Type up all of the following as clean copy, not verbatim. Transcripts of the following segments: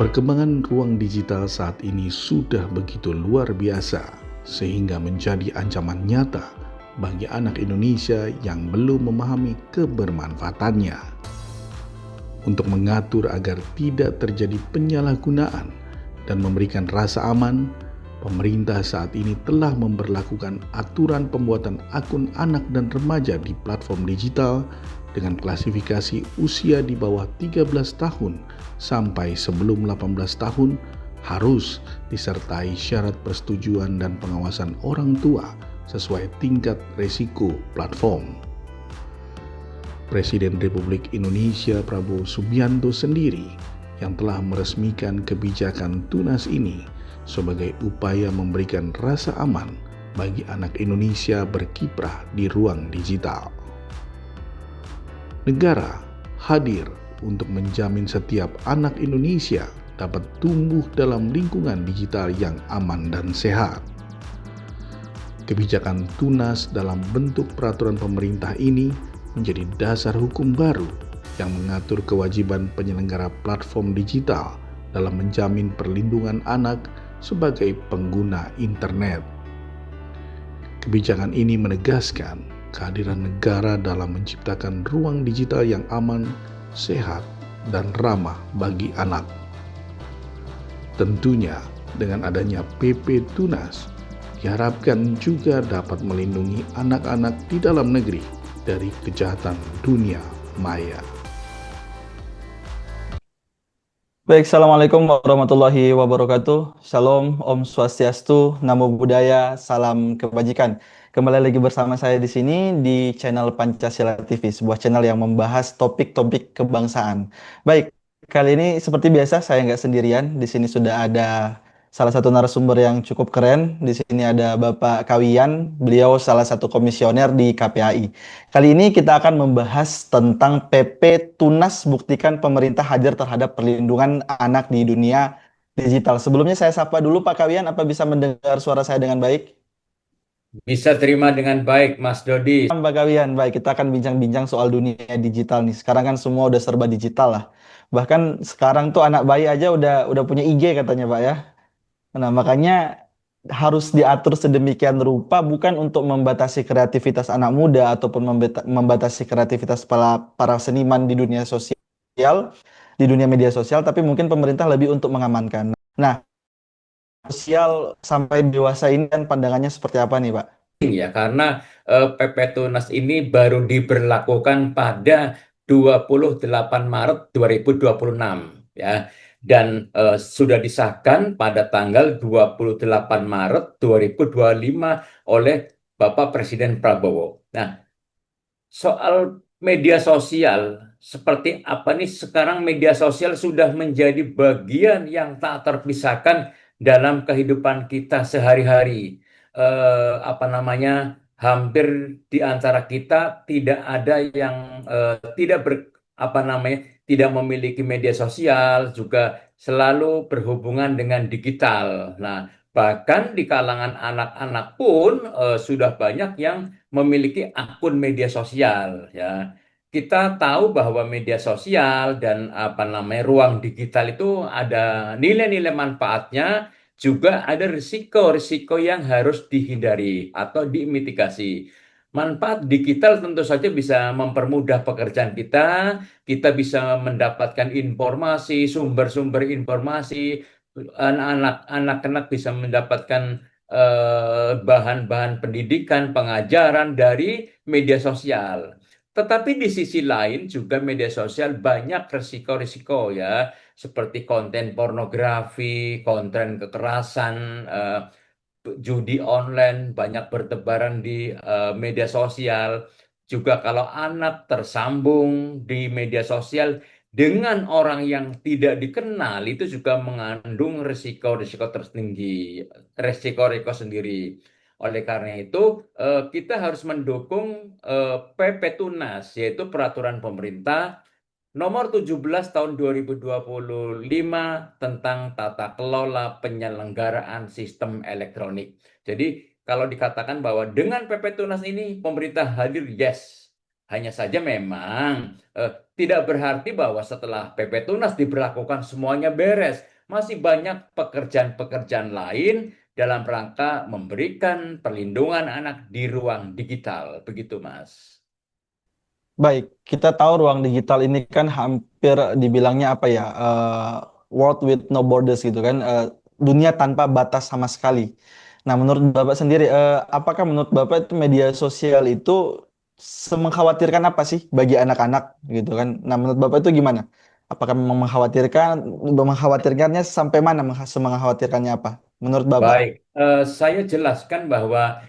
Perkembangan ruang digital saat ini sudah begitu luar biasa, sehingga menjadi ancaman nyata bagi anak Indonesia yang belum memahami kebermanfaatannya. Untuk mengatur agar tidak terjadi penyalahgunaan dan memberikan rasa aman, pemerintah saat ini telah memberlakukan aturan pembuatan akun anak dan remaja di platform digital dengan klasifikasi usia di bawah 13 tahun sampai sebelum 18 tahun harus disertai syarat persetujuan dan pengawasan orang tua sesuai tingkat risiko platform. Presiden Republik Indonesia Prabowo Subianto sendiri yang telah meresmikan kebijakan Tunas ini sebagai upaya memberikan rasa aman bagi anak Indonesia berkiprah di ruang digital. Negara hadir untuk menjamin setiap anak Indonesia dapat tumbuh dalam lingkungan digital yang aman dan sehat. Kebijakan Tunas dalam bentuk peraturan pemerintah ini menjadi dasar hukum baru yang mengatur kewajiban penyelenggara platform digital dalam menjamin perlindungan anak sebagai pengguna internet. Kebijakan ini menegaskan kehadiran negara dalam menciptakan ruang digital yang aman, sehat, dan ramah bagi anak. Tentunya dengan adanya PP Tunas, diharapkan juga dapat melindungi anak-anak di dalam negeri dari kejahatan dunia maya. Baik, Assalamualaikum warahmatullahi wabarakatuh. Shalom, Om Swastiastu, Namo Buddhaya, salam kebajikan. Kembali lagi bersama saya di sini di channel Pancasila TV, sebuah channel yang membahas topik-topik kebangsaan. Baik, kali ini seperti biasa saya nggak sendirian. Di sini sudah ada salah satu narasumber yang cukup keren. Di sini ada Bapak Kawiyan, beliau salah satu komisioner di KPAI. Kali ini kita akan membahas tentang PP Tunas Buktikan Pemerintah Hadir Terhadap Perlindungan Anak di Dunia Digital. Sebelumnya saya sapa dulu Pak Kawiyan, apa bisa mendengar suara saya dengan baik? Bisa terima dengan baik, Mas Dodi. Pak Kawiyan, baik, kita akan bincang-bincang soal dunia digital nih. Sekarang kan semua udah serba digital lah. Bahkan sekarang tuh anak bayi aja udah punya IG katanya Pak ya. Nah, makanya harus diatur sedemikian rupa bukan untuk membatasi kreativitas anak muda ataupun membatasi kreativitas para seniman di dunia sosial, di dunia media sosial, tapi mungkin pemerintah lebih untuk mengamankan. Nah, sosial sampai dewasa ini kan pandangannya seperti apa nih, Pak? Ya, karena PP Tunas ini baru diberlakukan pada 28 Maret 2026 ya. Dan sudah disahkan pada tanggal 28 Maret 2025 oleh Bapak Presiden Prabowo. Nah, soal media sosial, seperti apa nih sekarang media sosial sudah menjadi bagian yang tak terpisahkan dalam kehidupan kita sehari-hari. Apa namanya, hampir di antara kita tidak ada yang tidak apa namanya, tidak memiliki media sosial, juga selalu berhubungan dengan digital. Nah, bahkan di kalangan anak-anak pun sudah banyak yang memiliki akun media sosial ya. Kita tahu bahwa media sosial dan apa namanya ruang digital itu ada nilai-nilai manfaatnya, juga ada risiko-risiko yang harus dihindari atau dimitigasi. Manfaat digital tentu saja bisa mempermudah pekerjaan kita bisa mendapatkan informasi, sumber-sumber informasi, anak-anak bisa mendapatkan bahan-bahan pendidikan, pengajaran dari media sosial. Tetapi di sisi lain juga media sosial banyak risiko-risiko ya, seperti konten pornografi, konten kekerasan, judi online banyak bertebaran di media sosial. Juga kalau anak tersambung di media sosial dengan orang yang tidak dikenal, itu juga mengandung risiko-risiko tertinggi, risiko-risiko sendiri. Oleh karena itu, kita harus mendukung PP Tunas, yaitu peraturan pemerintah Nomor 17 tahun 2025 tentang tata kelola penyelenggaraan sistem elektronik. Jadi kalau dikatakan bahwa dengan PP Tunas ini pemerintah hadir, yes. Hanya saja memang tidak berarti bahwa setelah PP Tunas diberlakukan semuanya beres. Masih banyak pekerjaan-pekerjaan lain dalam rangka memberikan perlindungan anak di ruang digital. Begitu, Mas. Baik, kita tahu ruang digital ini kan hampir dibilangnya apa ya, world with no borders gitu kan, dunia tanpa batas sama sekali. Nah, menurut Bapak sendiri, apakah menurut Bapak itu media sosial itu semengkhawatirkan apa sih bagi anak-anak gitu kan? Nah, menurut Bapak itu gimana? Apakah memang mengkhawatirkannya sampai mana, semengkhawatirkannya apa? Menurut Bapak? Baik, saya jelaskan bahwa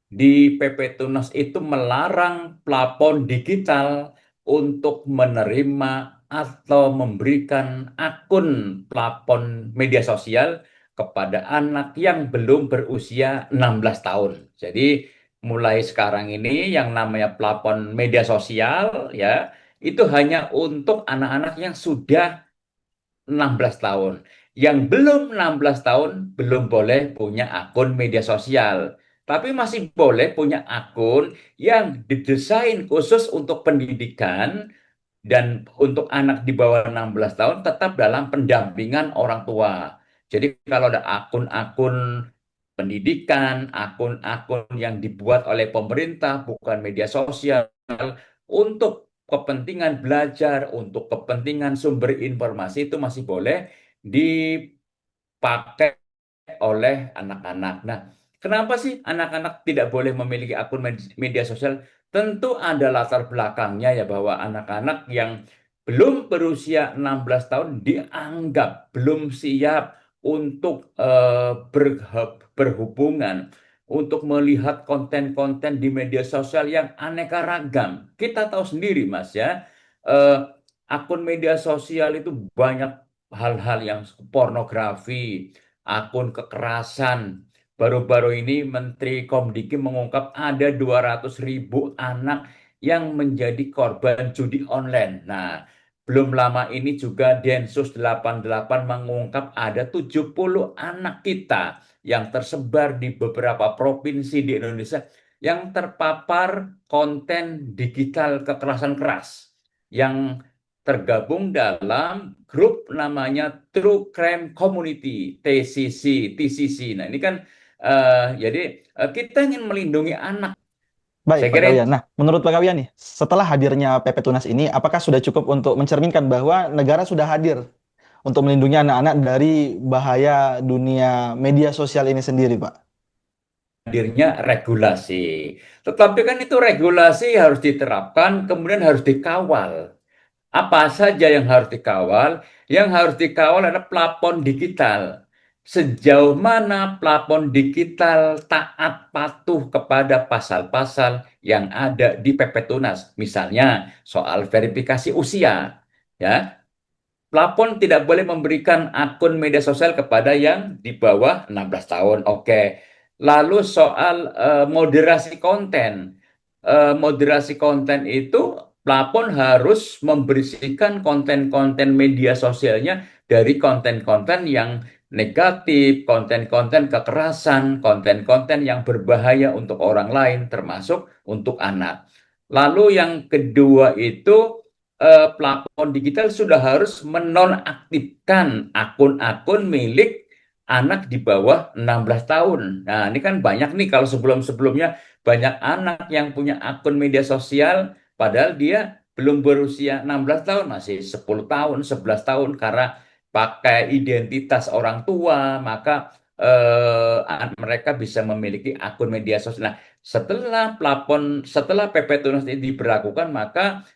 di PP Tunas itu melarang plafon digital untuk menerima atau memberikan akun plafon media sosial kepada anak yang belum berusia 16 tahun. Jadi mulai sekarang ini yang namanya plafon media sosial ya itu hanya untuk anak-anak yang sudah 16 tahun. Yang belum 16 tahun belum boleh punya akun media sosial. Tapi masih boleh punya akun yang didesain khusus untuk pendidikan dan untuk anak di bawah 16 tahun tetap dalam pendampingan orang tua. Jadi kalau ada akun-akun pendidikan, akun-akun yang dibuat oleh pemerintah, bukan media sosial, untuk kepentingan belajar, untuk kepentingan sumber informasi itu masih boleh dipakai oleh anak-anak. Nah, kenapa sih anak-anak tidak boleh memiliki akun media sosial? Tentu ada latar belakangnya ya bahwa anak-anak yang belum berusia 16 tahun dianggap belum siap untuk berhubungan, untuk melihat konten-konten di media sosial yang aneka ragam. Kita tahu sendiri, Mas ya, eh, akun media sosial itu banyak hal-hal yang pornografi, akun kekerasan. Baru-baru ini Menteri Komdiki mengungkap ada 200.000 anak yang menjadi korban judi online. Nah, belum lama ini juga Densus 88 mengungkap ada 70 anak kita yang tersebar di beberapa provinsi di Indonesia yang terpapar konten digital kekerasan keras yang tergabung dalam grup namanya True Crime Community TCC. Nah, ini kan jadi kita ingin melindungi anak. Baik, Saya Pak kira Kawian. Nah, menurut Pak Kawian nih, setelah hadirnya PP Tunas ini, apakah sudah cukup untuk mencerminkan bahwa negara sudah hadir untuk melindungi anak-anak dari bahaya dunia media sosial ini sendiri, Pak? hadirnya regulasi. Tetapi kan itu regulasi harus diterapkan, kemudian harus dikawal. Apa saja yang harus dikawal? Yang harus dikawal adalah plafon digital. Sejauh mana plafon digital taat patuh kepada pasal-pasal yang ada di PP Tunas. Misalnya soal verifikasi usia. Ya, plafon tidak boleh memberikan akun media sosial kepada yang di bawah 16 tahun. Oke. Lalu soal moderasi konten. Moderasi konten itu plafon harus membersihkan konten-konten media sosialnya dari konten-konten yang negatif, konten-konten kekerasan, konten-konten yang berbahaya untuk orang lain, termasuk untuk anak. Lalu yang kedua itu plafon digital sudah harus menonaktifkan akun-akun milik anak di bawah 16 tahun. Nah, ini kan banyak nih kalau sebelum-sebelumnya banyak anak yang punya akun media sosial padahal dia belum berusia 16 tahun, masih 10 tahun, 11 tahun karena pakai identitas orang tua, maka mereka bisa memiliki akun media sosial. Nah, setelah PP Tunas ini diberlakukan, maka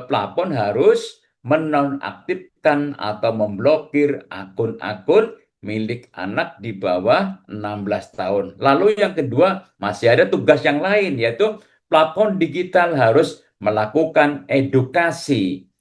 plafon harus menonaktifkan atau memblokir akun-akun milik anak di bawah 16 tahun. Lalu yang kedua, masih ada tugas yang lain, yaitu plafon digital harus melakukan edukasi,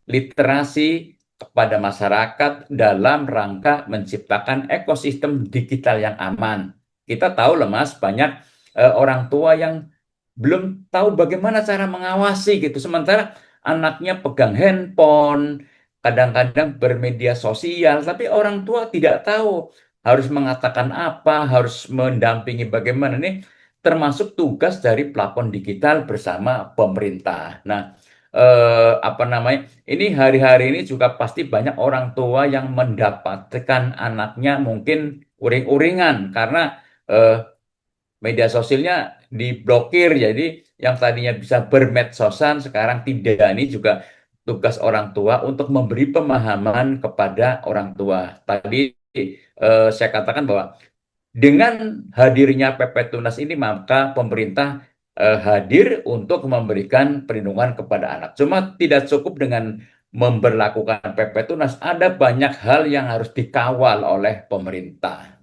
literasi kepada masyarakat dalam rangka menciptakan ekosistem digital yang aman. Kita tahu loh Mas, banyak orang tua yang belum tahu bagaimana cara mengawasi gitu. Sementara anaknya pegang handphone, kadang-kadang bermedia sosial, tapi orang tua tidak tahu harus mengatakan apa, harus mendampingi bagaimana. Ini termasuk tugas dari plafon digital bersama pemerintah. Nah, apa namanya, ini hari-hari ini juga pasti banyak orang tua yang mendapatkan anaknya mungkin uring-uringan karena eh, media sosialnya diblokir. Jadi yang tadinya bisa bermedsosan sekarang tidak. Ini juga tugas orang tua untuk memberi pemahaman kepada orang tua. Tadi saya katakan bahwa dengan hadirnya PP Tunas ini maka pemerintah hadir untuk memberikan perlindungan kepada anak. Cuma tidak cukup dengan memberlakukan PP Tunas, ada banyak hal yang harus dikawal oleh pemerintah.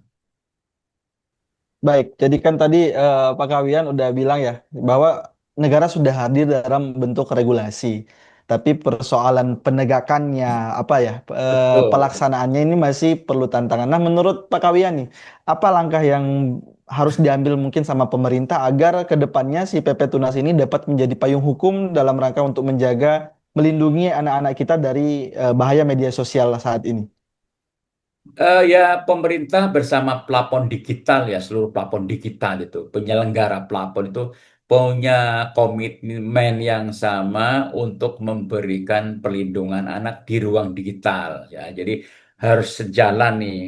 Baik, jadi kan tadi Pak Kawian udah bilang ya bahwa negara sudah hadir dalam bentuk regulasi, tapi persoalan penegakannya apa ya Betul. pelaksanaannya ini masih perlu tantangan. Nah, menurut Pak Kawian nih, apa langkah yang harus diambil mungkin sama pemerintah agar ke depannya si PP Tunas ini dapat menjadi payung hukum dalam rangka untuk menjaga, melindungi anak-anak kita dari bahaya media sosial saat ini? Ya, pemerintah bersama plafon digital ya, seluruh plafon digital itu, penyelenggara plafon itu punya komitmen yang sama untuk memberikan perlindungan anak di ruang digital ya. Jadi harus sejalan nih.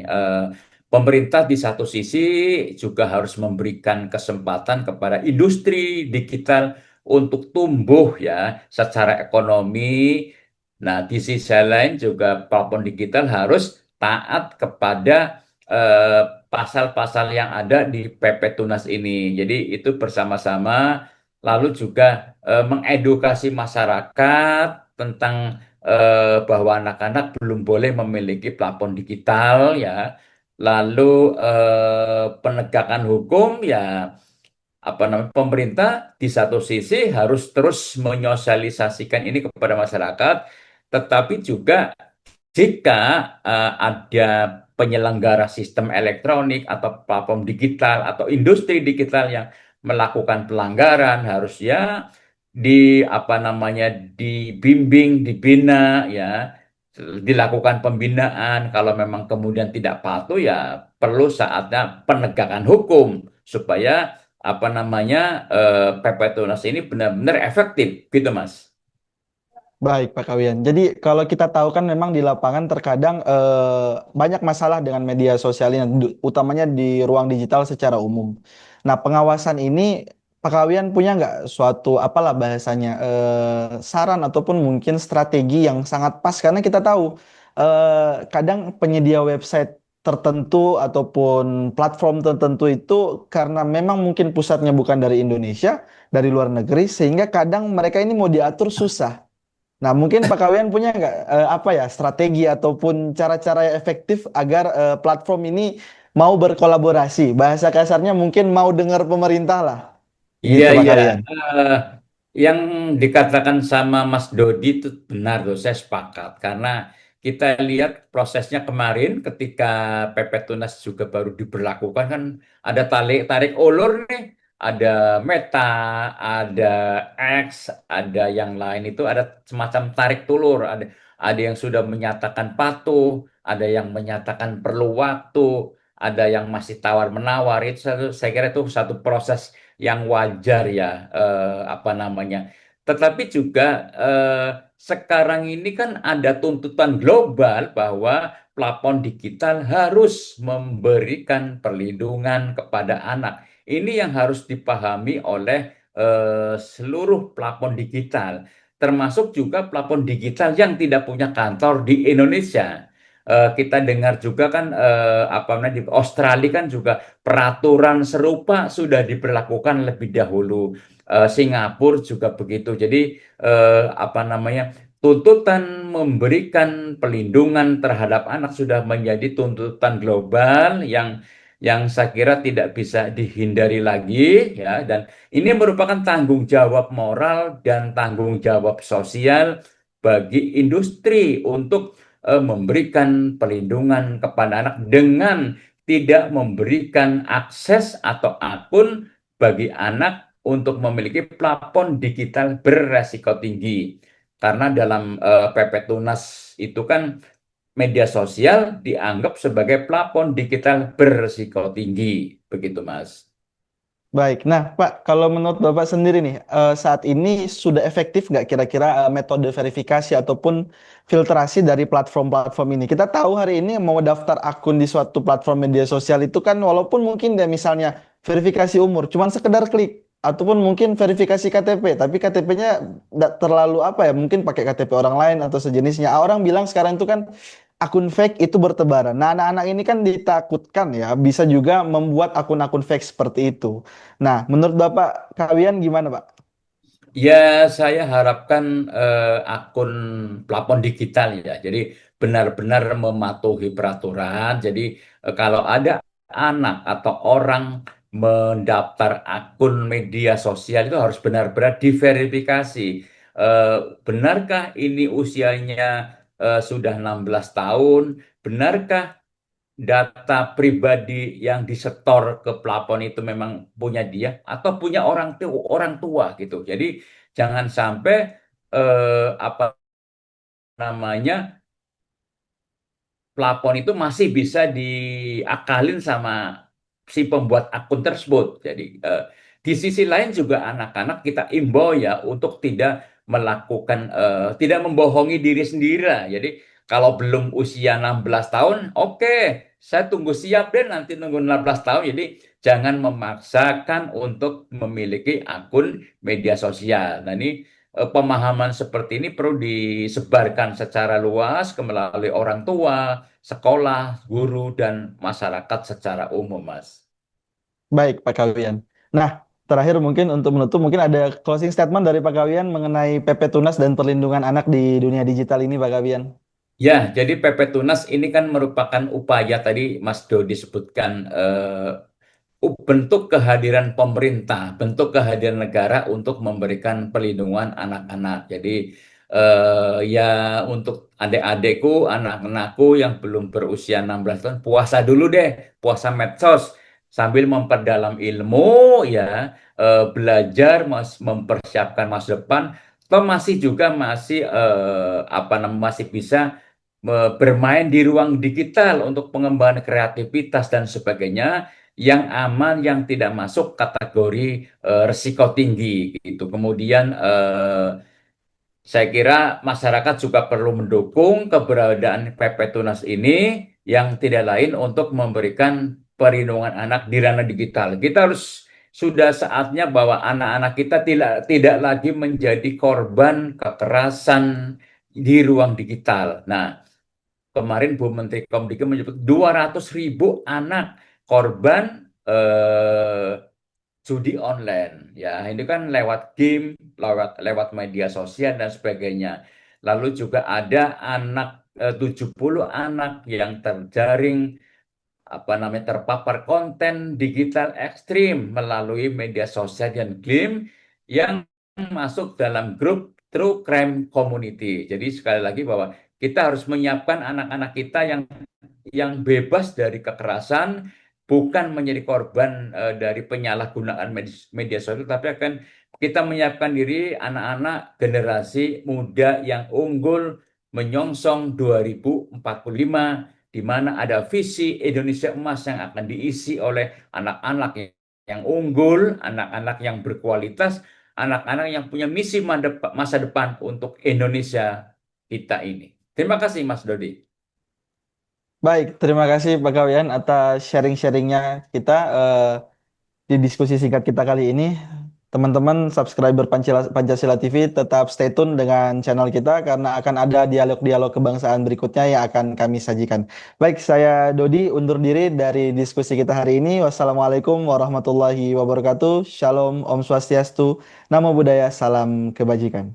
Pemerintah di satu sisi juga harus memberikan kesempatan kepada industri digital untuk tumbuh ya secara ekonomi. Nah, di sisi lain juga plafon digital harus taat kepada eh, pasal-pasal yang ada di PP Tunas ini. Jadi itu bersama-sama, lalu juga mengedukasi masyarakat tentang bahwa anak-anak belum boleh memiliki plafon digital ya. Lalu penegakan hukum ya, apa namanya, pemerintah di satu sisi harus terus menyosialisasikan ini kepada masyarakat, tetapi juga jika ada penyelenggara sistem elektronik atau platform digital atau industri digital yang melakukan pelanggaran, harusnya di apa namanya, dibimbing, dibina ya, dilakukan pembinaan. Kalau memang kemudian tidak patuh ya perlu saatnya penegakan hukum supaya apa namanya, PP Tunas ini benar-benar efektif gitu Mas. Baik, Pak Kawian. Jadi kalau kita tahu kan memang di lapangan terkadang banyak masalah dengan media sosial ini, utamanya di ruang digital secara umum. Nah, pengawasan ini Pak Kawian punya nggak suatu apalah bahasanya saran ataupun mungkin strategi yang sangat pas karena kita tahu kadang penyedia website tertentu ataupun platform tertentu itu karena memang mungkin pusatnya bukan dari Indonesia, dari luar negeri, sehingga kadang mereka ini mau diatur susah. Nah, mungkin Pak Kawian punya nggak apa ya strategi ataupun cara-cara yang efektif agar platform ini mau berkolaborasi. Bahasa kasarnya mungkin mau dengar pemerintah lah. Iya, Gitu Pak iya. Kawian. Eh, yang dikatakan sama Mas Dodi itu benar tuh, saya sepakat. Karena kita lihat prosesnya kemarin ketika PP Tunas juga baru diberlakukan kan ada tarik ulur nih, ada Meta, ada X, ada yang lain itu ada semacam tarik tulur, ada yang sudah menyatakan patuh, ada yang menyatakan perlu waktu, ada yang masih tawar-menawar. Itu saya kira itu satu proses yang wajar ya, apa namanya. Tetapi juga sekarang ini kan ada tuntutan global bahwa plafon digital harus memberikan perlindungan kepada anak. Ini yang harus dipahami oleh seluruh plafon digital, termasuk juga plafon digital yang tidak punya kantor di Indonesia. Kita dengar juga kan apa namanya, di Australia kan juga peraturan serupa sudah diberlakukan lebih dahulu. Singapura juga begitu. Jadi apa namanya, tuntutan memberikan pelindungan terhadap anak sudah menjadi tuntutan global yang saya kira tidak bisa dihindari lagi ya. Dan ini merupakan tanggung jawab moral dan tanggung jawab sosial bagi industri untuk memberikan perlindungan kepada anak dengan tidak memberikan akses atau akun bagi anak untuk memiliki plafon digital beresiko tinggi. Karena dalam PP Tunas itu kan media sosial dianggap sebagai plafon digital beresiko tinggi, begitu Mas. Baik, nah Pak, kalau menurut Bapak sendiri nih, saat ini sudah efektif nggak kira-kira metode verifikasi ataupun filtrasi dari platform-platform ini? Kita tahu hari ini mau daftar akun di suatu platform media sosial itu kan walaupun mungkin dia misalnya verifikasi umur, cuman sekedar klik, ataupun mungkin verifikasi KTP, tapi KTP-nya nggak terlalu apa ya, mungkin pakai KTP orang lain atau sejenisnya. Orang bilang sekarang itu kan akun fake itu bertebaran. Nah, anak-anak ini kan ditakutkan ya, bisa juga membuat akun-akun fake seperti itu. Nah, menurut Bapak kalian gimana, Pak? Ya, saya harapkan akun plafon digital ya. Jadi benar-benar mematuhi peraturan. Jadi kalau ada anak atau orang mendaftar akun media sosial itu harus benar-benar diverifikasi. Eh, Benarkah ini usianya sudah 16 tahun? Benarkah data pribadi yang disetor ke plafon itu memang punya dia atau punya orang tua gitu. Jadi jangan sampai apa namanya plafon itu masih bisa diakalin sama si pembuat akun tersebut. Jadi di sisi lain juga anak-anak kita imbau ya untuk tidak membohongi diri sendiri lah. Jadi kalau belum usia 16 tahun, oke, saya tunggu siap deh nanti nunggu 16 tahun. Jadi jangan memaksakan untuk memiliki akun media sosial. Nah, ini pemahaman seperti ini perlu disebarkan secara luas ke melalui orang tua, sekolah, guru, dan masyarakat secara umum, Mas. Baik, Pak Kawian. Nah, terakhir mungkin untuk menutup, mungkin ada closing statement dari Pak Kawian mengenai PP Tunas dan perlindungan anak di dunia digital ini, Pak Kawian. Ya, jadi PP Tunas ini kan merupakan upaya tadi Mas Dodi sebutkan bentuk kehadiran pemerintah, bentuk kehadiran negara untuk memberikan perlindungan anak-anak. Jadi ya untuk adik-adikku, anak-anakku yang belum berusia 16 tahun, puasa dulu deh, puasa medsos sambil memperdalam ilmu ya, belajar mempersiapkan masa depan. Atau masih juga apa namanya masih bisa bermain di ruang digital untuk pengembangan kreativitas dan sebagainya yang aman, yang tidak masuk kategori risiko tinggi gitu. Kemudian saya kira masyarakat juga perlu mendukung keberadaan PP Tunas ini yang tidak lain untuk memberikan perlindungan anak di ranah digital. Kita harus sudah saatnya bahwa anak-anak kita tidak lagi menjadi korban kekerasan di ruang digital. Nah, kemarin Bu Menteri Kominfo menyebut 200.000 anak korban judi online. Ya, ini kan lewat game, lewat media sosial dan sebagainya. Lalu juga ada 70 anak yang terjaring apa namanya terpapar konten digital ekstrim melalui media sosial dan game yang masuk dalam grup True Crime Community. Jadi sekali lagi bahwa kita harus menyiapkan anak-anak kita yang bebas dari kekerasan, bukan menjadi korban dari penyalahgunaan media sosial, tapi akan kita menyiapkan diri anak-anak generasi muda yang unggul menyongsong 2045, di mana ada visi Indonesia Emas yang akan diisi oleh anak-anak yang unggul, anak-anak yang berkualitas, anak-anak yang punya misi masa depan untuk Indonesia kita ini. Terima kasih, Mas Dodi. Baik, terima kasih Pak Kawian atas sharing-sharingnya kita di diskusi singkat kita kali ini. Teman-teman subscriber Pancasila TV tetap stay tune dengan channel kita karena akan ada dialog-dialog kebangsaan berikutnya yang akan kami sajikan. Baik, saya Dodi undur diri dari diskusi kita hari ini. Wassalamualaikum warahmatullahi wabarakatuh. Shalom, Om Swastiastu, Namo Buddhaya, salam kebajikan.